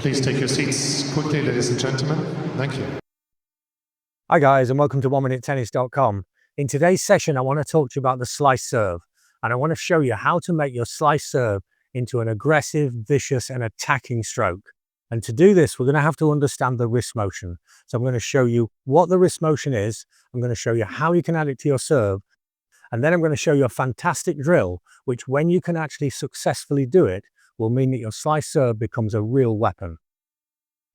Please take your seats quickly, ladies and gentlemen. Thank you. Hi guys, and welcome to 1minutetennis.com. In today's session, I want to talk to you about the slice serve, and I want to show you how to make your slice serve into an aggressive, vicious, and attacking stroke. And to do this, we're going to have to understand the wrist motion. So I'm going to show you what the wrist motion is. I'm going to show you how you can add it to your serve. And then I'm going to show you a fantastic drill, which when you can actually successfully do it, will mean that your slice serve becomes a real weapon.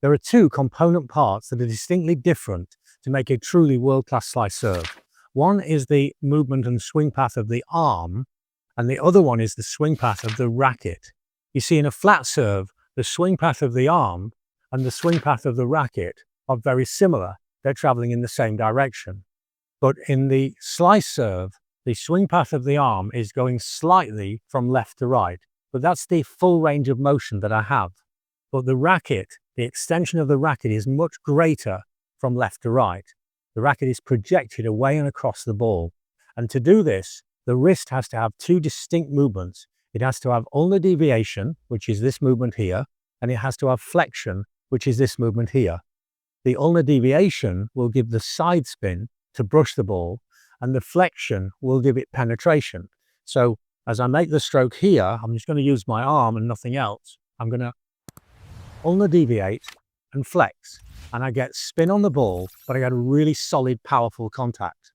There are two component parts that are distinctly different to make a truly world-class slice serve. One is the movement and swing path of the arm, and the other one is the swing path of the racket. You see, in a flat serve, the swing path of the arm and the swing path of the racket are very similar. They're traveling in the same direction. But in the slice serve, the swing path of the arm is going slightly from left to right. But that's the full range of motion that I have. But the racket, the extension of the racket is much greater from left to right. The racket is projected away and across the ball. And to do this, the wrist has to have two distinct movements. It has to have ulnar deviation, which is this movement here, and it has to have flexion, which is this movement here. The ulnar deviation will give the side spin to brush the ball, and the flexion will give it penetration. So as I make the stroke here, I'm just going to use my arm and nothing else. I'm going to ulnar deviate and flex, and I get spin on the ball, but I get a really solid, powerful contact.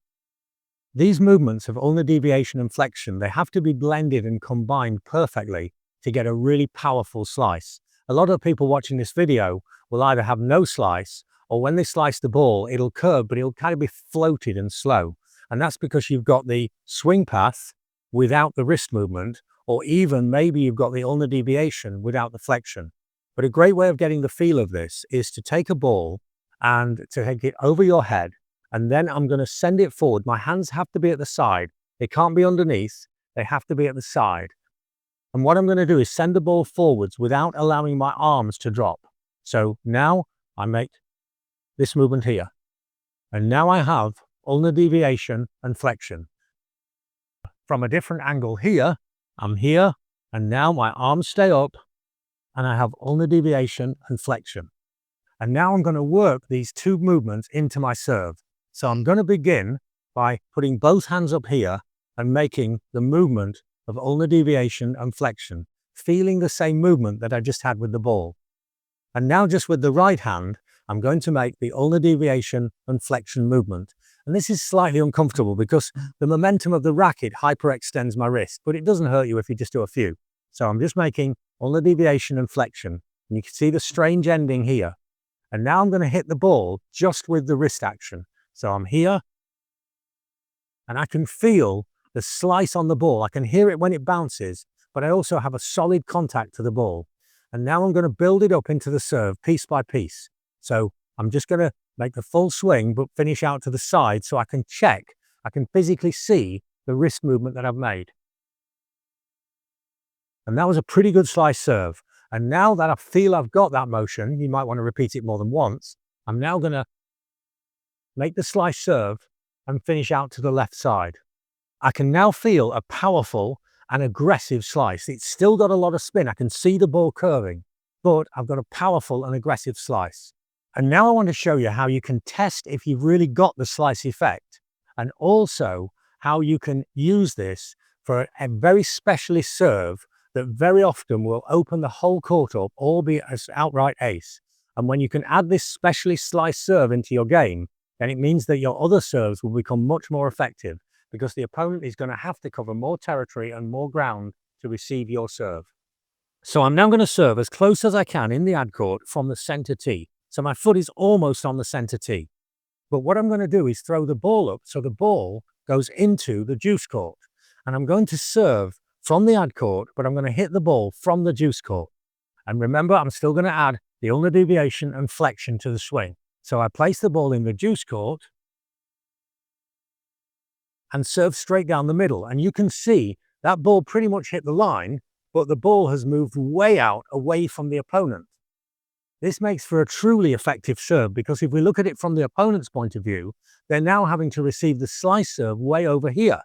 These movements of ulnar deviation and flexion, they have to be blended and combined perfectly to get a really powerful slice. A lot of people watching this video will either have no slice, or when they slice the ball, it'll curve, but it'll kind of be floated and slow. And that's because you've got the swing path without the wrist movement, or even maybe you've got the ulnar deviation without the flexion. But a great way of getting the feel of this is to take a ball and to take it over your head, and then I'm going to send it forward. My hands have to be at the side. They can't be underneath. They have to be at the side. And what I'm going to do is send the ball forwards without allowing my arms to drop. So now I make this movement here. And now I have ulnar deviation and flexion. From a different angle here, I'm here, and now my arms stay up, and I have ulnar deviation and flexion. And now I'm going to work these two movements into my serve. So I'm going to begin by putting both hands up here and making the movement of ulnar deviation and flexion, feeling the same movement that I just had with the ball. And now just with the right hand, I'm going to make the ulnar deviation and flexion movement. And this is slightly uncomfortable because the momentum of the racket hyperextends my wrist, but it doesn't hurt you if you just do a few. So I'm just making ulnar deviation and flexion. And you can see the strange ending here. And now I'm going to hit the ball just with the wrist action. So I'm here, and I can feel the slice on the ball. I can hear it when it bounces, but I also have a solid contact to the ball. And now I'm going to build it up into the serve piece by piece. So I'm just going to make the full swing, but finish out to the side so I can check, I can physically see the wrist movement that I've made. And that was a pretty good slice serve. And now that I feel I've got that motion, you might want to repeat it more than once. I'm now going to make the slice serve and finish out to the left side. I can now feel a powerful and aggressive slice. It's still got a lot of spin. I can see the ball curving, but I've got a powerful and aggressive slice. And now I want to show you how you can test if you've really got the slice effect, and also how you can use this for a very specialist serve that very often will open the whole court up, albeit as outright ace. And when you can add this specialist slice serve into your game, then it means that your other serves will become much more effective because the opponent is going to have to cover more territory and more ground to receive your serve. So I'm now going to serve as close as I can in the ad court from the center tee. So my foot is almost on the center tee. But what I'm going to do is throw the ball up so the ball goes into the juice court. And I'm going to serve from the ad court, but I'm going to hit the ball from the juice court. And remember, I'm still going to add the ulnar deviation and flexion to the swing. So I place the ball in the juice court and serve straight down the middle. And you can see that ball pretty much hit the line, but the ball has moved way out away from the opponent. This makes for a truly effective serve because if we look at it from the opponent's point of view, they're now having to receive the slice serve way over here.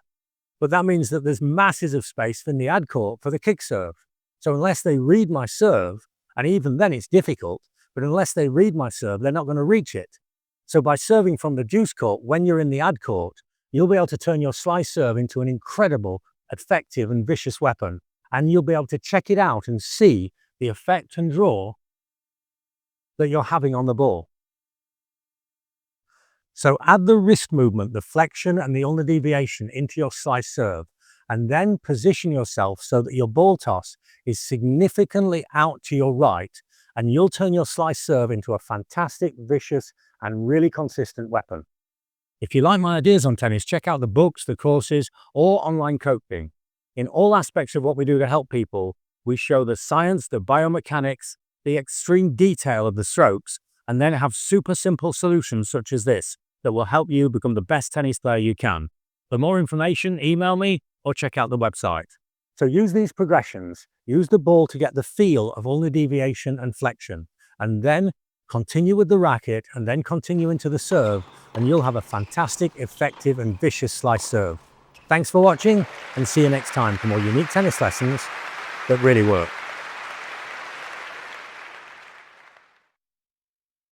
But that means that there's masses of space in the ad court for the kick serve. So unless they read my serve And even then it's difficult, but unless they read my serve, they're not going to reach it. So by serving from the deuce court when you're in the ad court, you'll be able to turn your slice serve into an incredible, effective and vicious weapon. And you'll be able to check it out and see the effect and draw that you're having on the ball. So add the wrist movement, the flexion and the ulnar deviation into your slice serve, and then position yourself so that your ball toss is significantly out to your right, and you'll turn your slice serve into a fantastic, vicious and really consistent weapon. If you like my ideas on tennis, check out the books, the courses, or online coaching. In all aspects of what we do to help people, we show the science, the biomechanics, the extreme detail of the strokes, and then have super simple solutions such as this that will help you become the best tennis player you can. For more information, email me or check out the website. So use these progressions, use the ball to get the feel of ulnar deviation and flexion, and then continue with the racket and then continue into the serve, and you'll have a fantastic, effective and vicious slice serve. Thanks for watching, and see you next time for more unique tennis lessons that really work.